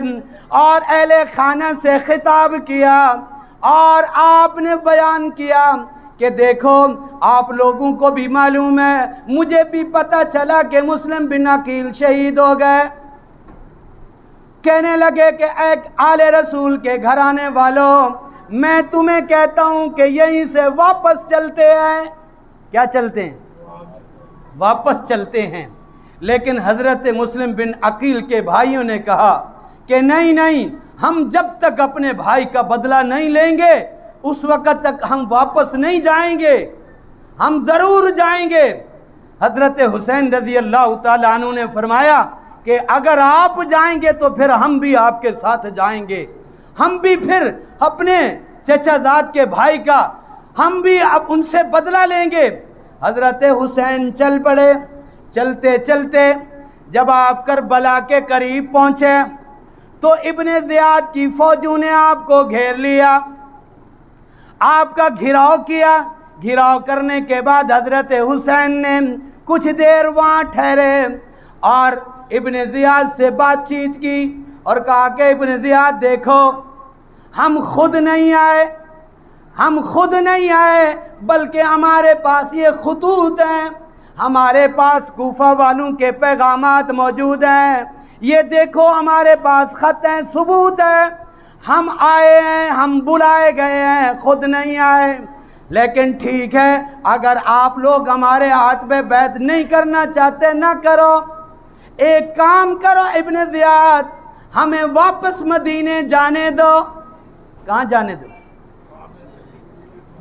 और अहले खाना से खिताब किया और आपने बयान किया कि देखो, आप लोगों को भी मालूम है, मुझे भी पता चला कि मुस्लिम बिन अकील शहीद हो गए। कहने लगे कि एक आले रसूल के घराने वालों, मैं तुम्हें कहता हूं कि यहीं से वापस चलते हैं। क्या चलते हैं? वापस चलते हैं। लेकिन हजरत मुस्लिम बिन अकील के भाइयों ने कहा कि नहीं नहीं, हम जब तक अपने भाई का बदला नहीं लेंगे उस वक़्त तक हम वापस नहीं जाएंगे, हम ज़रूर जाएंगे। हजरत हुसैन रज़ी अल्लाह ताला अन्हु ने फरमाया कि अगर आप जाएंगे तो फिर हम भी आपके साथ जाएंगे, हम भी फिर अपने चचाजाद के भाई का हम भी अब उनसे बदला लेंगे। हज़रत हुसैन चल पड़े। चलते चलते जब आप करबला के करीब पहुँचे तो इब्ने ज़ियाद की फ़ौजों ने आपको घेर लिया, आपका घिराव किया। घिराव करने के बाद हज़रत हुसैन ने कुछ देर वहाँ ठहरे और इब्ने ज़ियाद से बातचीत की और कहा कि इब्ने ज़ियाद देखो, हम खुद नहीं आए बल्कि हमारे पास ये खुतूत हैं, हमारे पास कूफा वालों के पैगामात मौजूद हैं, ये देखो हमारे पास ख़त हैं, सबूत है, हम आए हैं, हम बुलाए गए हैं, खुद नहीं आए। लेकिन ठीक है, अगर आप लोग हमारे हाथ में बैत नहीं करना चाहते ना करो, एक काम करो इब्ने ज़ियाद, हमें वापस मदीने जाने दो। कहाँ जाने दो?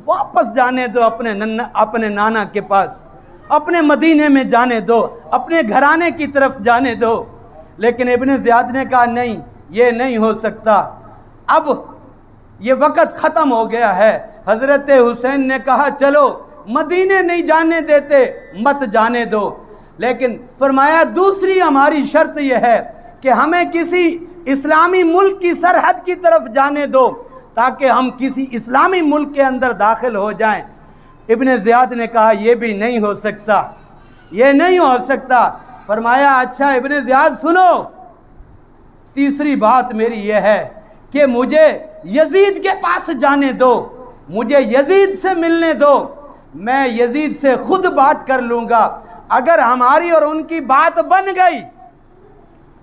वापस जाने दो, अपने नाना के पास, अपने मदीने में जाने दो, अपने घराने की तरफ जाने दो। लेकिन इब्ने ज़ियाद ने कहा नहीं, ये नहीं हो सकता, अब ये वक़्त ख़त्म हो गया है। हज़रत हुसैन ने कहा चलो मदीने नहीं जाने देते, मत जाने दो, लेकिन फरमाया दूसरी हमारी शर्त यह है कि हमें किसी इस्लामी मुल्क की सरहद की तरफ जाने दो ताकि हम किसी इस्लामी मुल्क के अंदर दाखिल हो जाएं। इब्ने ज़ियाद ने कहा यह भी नहीं हो सकता, ये नहीं हो सकता। फरमाया अच्छा इब्ने ज़ियाद सुनो, तीसरी बात मेरी यह है कि मुझे यजीद के पास जाने दो, मुझे यजीद से मिलने दो, मैं यजीद से खुद बात कर लूँगा। अगर हमारी और उनकी बात बन गई,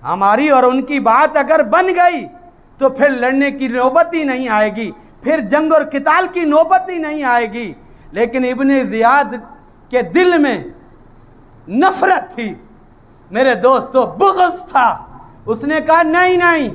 हमारी और उनकी बात अगर बन गई तो फिर लड़ने की नौबत ही नहीं आएगी, फिर जंग और किताल की नौबत ही नहीं आएगी। लेकिन इब्ने ज़ियाद के दिल में नफ़रत थी, मेरे दोस्तों, बुग़्ज़ था। उसने कहा नहीं नहीं,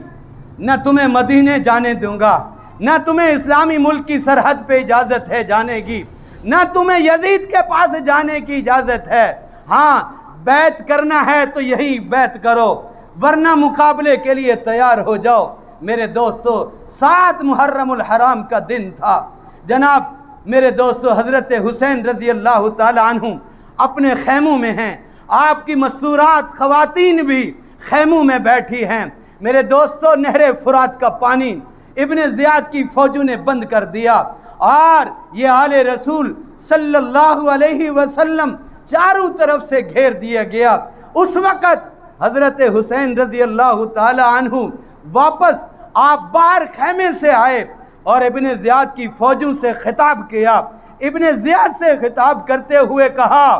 न तुम्हें मदीने जाने दूंगा, न तुम्हें इस्लामी मुल्क की सरहद पे इजाज़त है जाने की, न तुम्हें यजीद के पास जाने की इजाज़त है। हाँ, बैत करना है तो यही बैत करो, वरना मुकाबले के लिए तैयार हो जाओ। मेरे दोस्तों, 7 मुहर्रमुल हराम का दिन था। जनाब मेरे दोस्तों, हज़रत हुसैन रज़ी अल्लाह ताला अन्हु अपने खैमों में हैं, आपकी मस्तूरात ख़वातीन भी खैमों में बैठी हैं। मेरे दोस्तों, नहरे फुरात का पानी इब्ने ज़ियाद की फ़ौजों ने बंद कर दिया और ये आले रसूल सल्लल्लाहु अलैहि वसल्लम चारों तरफ से घेर दिया गया। उस वक़्त हज़रत हुसैन रज़ी अल्लाह ताला अन्हु वापस आप बाहर खैमे से आए और इब्ने ज़ियाद की फ़ौजों से खिताब किया। इब्ने ज़ियाद से खिताब करते हुए कहा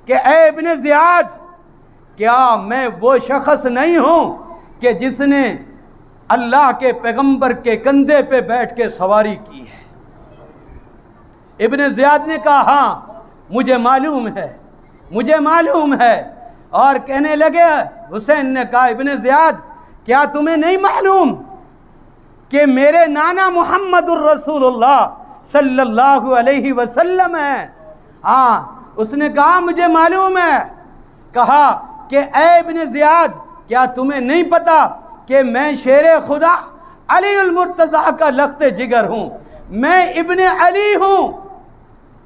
कि ए इब्ने ज़ियाद, क्या मैं वो शख्स नहीं हूँ कि जिसने अल्लाह के पैगंबर के कंधे पे बैठ के सवारी की है? इब्ने ज़ियाद ने कहा हाँ मुझे मालूम है, मुझे मालूम है। और कहने लगे, हुसैन ने कहा इब्ने ज़ियाद, क्या तुम्हें नहीं मालूम कि मेरे नाना मुहम्मदुर रसूलुल्लाह सल्लल्लाहु अलैहि वसल्लम है? हाँ, उसने कहा मुझे मालूम है। कहा कि ए इब्ने ज़ियाद, क्या तुम्हें नहीं पता कि मैं शेर खुदा अली उल मुर्तज़ा का लख्ते जिगर हूँ, मैं इब्ने अली हूँ।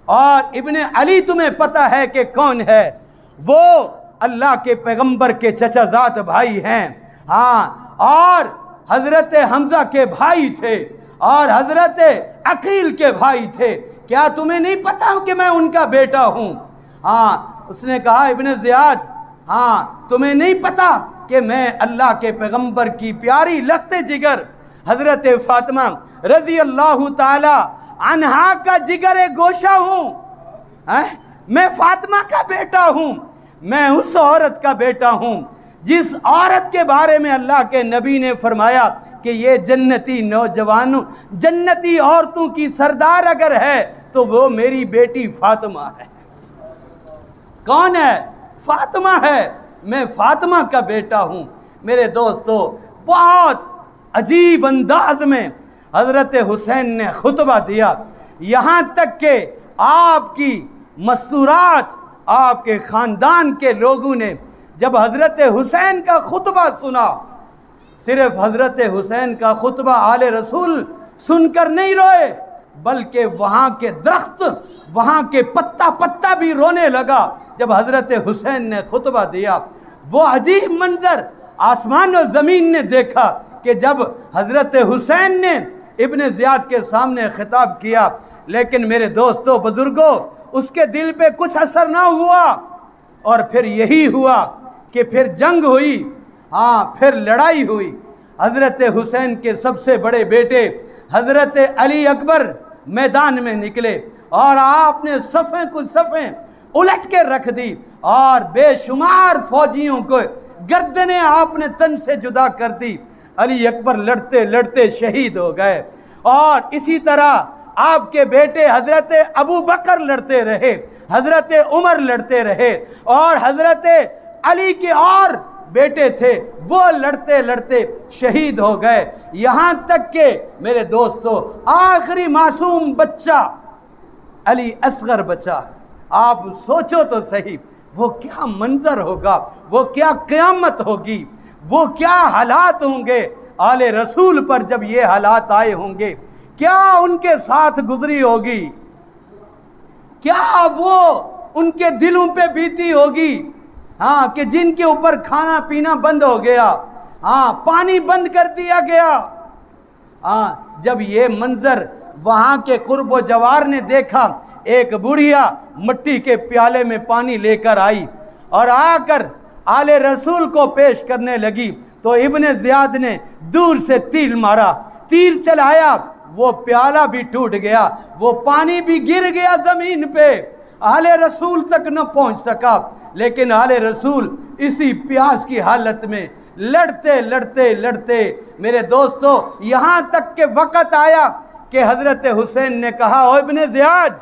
और इब्ने अली तुम्हें पता है कि कौन है? वो अल्लाह के पैगंबर के चचाजात भाई हैं। हाँ, और हज़रत हमज़ा के भाई थे और हज़रत अकील के भाई थे। क्या तुम्हें नहीं पता कि मैं उनका बेटा हूँ? हाँ, उसने कहा इब्ने ज़ियाद, हाँ तुम्हें नहीं पता कि मैं अल्लाह के पैगंबर की प्यारी लख्ते जिगर हज़रत फ़ातिमा रज़ी अल्लाह ताला अन्हा का जिगर गोशा हूँ? मैं फ़ातिमा का बेटा हूँ, मैं उस औरत का बेटा हूँ जिस औरत के बारे में अल्लाह के नबी ने फरमाया कि ये जन्नती नौजवानों, जन्नती औरतों की सरदार अगर है तो वो मेरी बेटी फ़ातिमा है। कौन है? फ़ातिमा है, मैं फ़ातिमा का बेटा हूँ। मेरे दोस्तों, बहुत अजीब अंदाज में हज़रत हुसैन ने खुतबा दिया, यहाँ तक कि आपकी मस्तूरात, आपके ख़ानदान के लोगों ने जब हज़रत हुसैन का खुतबा सुना, सिर्फ हज़रत हुसैन का खुतबा आले रसूल सुनकर नहीं रोए, बल्कि वहाँ के दरख्त, वहाँ के पत्ता पत्ता भी रोने लगा जब हज़रत हुसैन ने खुतबा दिया। वो अजीब मंजर आसमान और ज़मीन ने देखा कि जब हज़रत हुसैन ने इब्न ज़ियाद के सामने खिताब किया, लेकिन मेरे दोस्तों बुज़ुर्गों, उसके दिल पे कुछ असर ना हुआ। और फिर यही हुआ कि फिर जंग हुई, हाँ फिर लड़ाई हुई। हज़रत हुसैन के सबसे बड़े बेटे हज़रत अली अकबर मैदान में निकले और आपने सफ़ें कुछ सफ़ें उलट के रख दी और बेशुमार फौजियों को गर्दनें आपने तन से जुदा कर दी। अली अकबर लड़ते लड़ते शहीद हो गए। और इसी तरह आपके बेटे हज़रत अबू बकर लड़ते रहे, हज़रत उमर लड़ते रहे, और हज़रत अली के और बेटे थे वो लड़ते लड़ते शहीद हो गए। यहाँ तक के मेरे दोस्तों आखिरी मासूम बच्चा अली असगर बचा। आप सोचो तो सही, वो क्या मंजर होगा, वो क्या क़यामत होगी, वो क्या हालात होंगे आले रसूल पर जब ये हालात आए होंगे, क्या उनके साथ गुजरी होगी, क्या वो उनके दिलों पे बीती होगी। हाँ, कि जिनके ऊपर खाना पीना बंद हो गया, हाँ पानी बंद कर दिया गया। हाँ, जब ये मंजर वहाँ के कुर्ब व जवार ने देखा, एक बुढ़िया मिट्टी के प्याले में पानी लेकर आई और आकर आले रसूल को पेश करने लगी, तो इब्न ज़ियाद ने दूर से तीर मारा, तीर चलाया, वो प्याला भी टूट गया, वो पानी भी गिर गया ज़मीन पे, आले रसूल तक न पहुंच सका। लेकिन आले रसूल इसी प्यास की हालत में लड़ते लड़ते लड़ते मेरे दोस्तों यहाँ तक के वक़्त आया कि हज़रत हुसैन ने कहा, ओ इब्न ज़ियाद,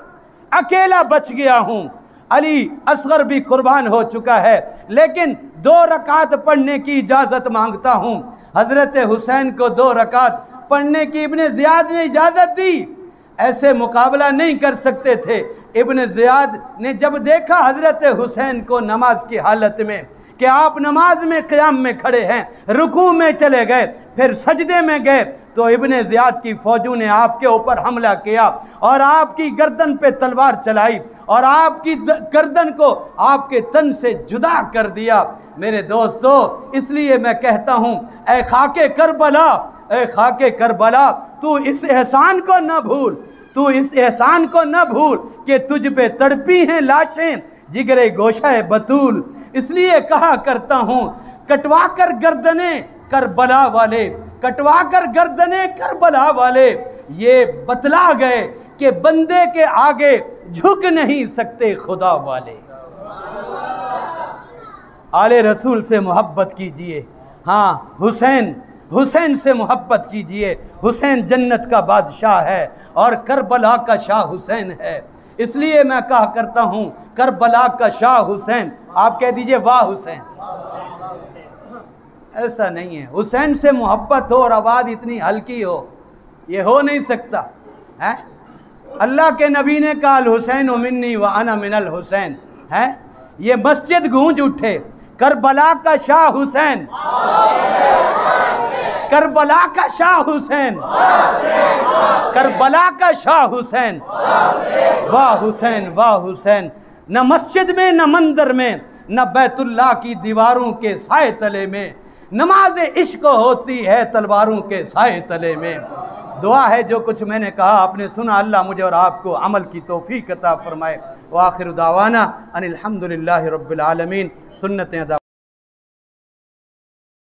अकेला बच गया हूँ, अली असगर भी कुर्बान हो चुका है, लेकिन 2 रकात पढ़ने की इजाज़त मांगता हूँ। हज़रत हुसैन को 2 रकात पढ़ने की इब्न ज़ियाद ने इजाज़त दी। ऐसे मुकाबला नहीं कर सकते थे। इब्न ज़ियाद ने जब देखा हज़रत हुसैन को नमाज की हालत में कि आप नमाज में क़याम में खड़े हैं, रुकू में चले गए, फिर सजदे में गए, तो इब्न ज़ियाद की फ़ौजों ने आपके ऊपर हमला किया और आपकी गर्दन पे तलवार चलाई और आपकी गर्दन को आपके तन से जुदा कर दिया। मेरे दोस्तों, इसलिए मैं कहता हूँ, ऐ खाके करबला, ऐ खाके करबला, तू इस एहसान को न भूल, तू इस एहसान को न भूल कि तुझ पे तड़पी हैं लाशें जिगरे गोशा बतूल। इसलिए कहा करता हूँ, कटवा कर गर्दने करबला वाले, कटवा कर गर्दने करबला वाले, ये बतला गए कि बंदे के आगे झुक नहीं सकते खुदा वाले। आले रसूल से मोहब्बत कीजिए। हाँ, हुसैन से मोहब्बत कीजिए। हुसैन जन्नत का बादशाह है और करबला का शाह हुसैन है। इसलिए मैं कहा करता हूँ, करबला का शाह हुसैन। आप कह दीजिए वाह हुसैन। ऐसा नहीं है, हुसैन से मोहब्बत हो और आवाज़ इतनी हल्की हो, ये हो नहीं सकता है। अल्लाह के नबी ने कहा, हुसैन मिन्नी व अना मिनल हुसैन है। ये मस्जिद गूंज उठे, करबला का शाह हुसैन, करबला का शाह हुसैन, करबला का शाह हुसैन। वाह हुसैन, वाह हुसैन। न मस्जिद में, न मंदिर में, न बैतुल्लाह की दीवारों के साए तले में नमाज इश्क होती है तलवारों के साए तले में। दुआ है जो कुछ मैंने कहा आपने सुना, अल्लाह मुझे और आपको अमल की तौफीक अता फरमाए। व आखिर दावाना अनिल हम्दुलिल्लाहि रब्बिल आलमीन। सुन्नतें अदा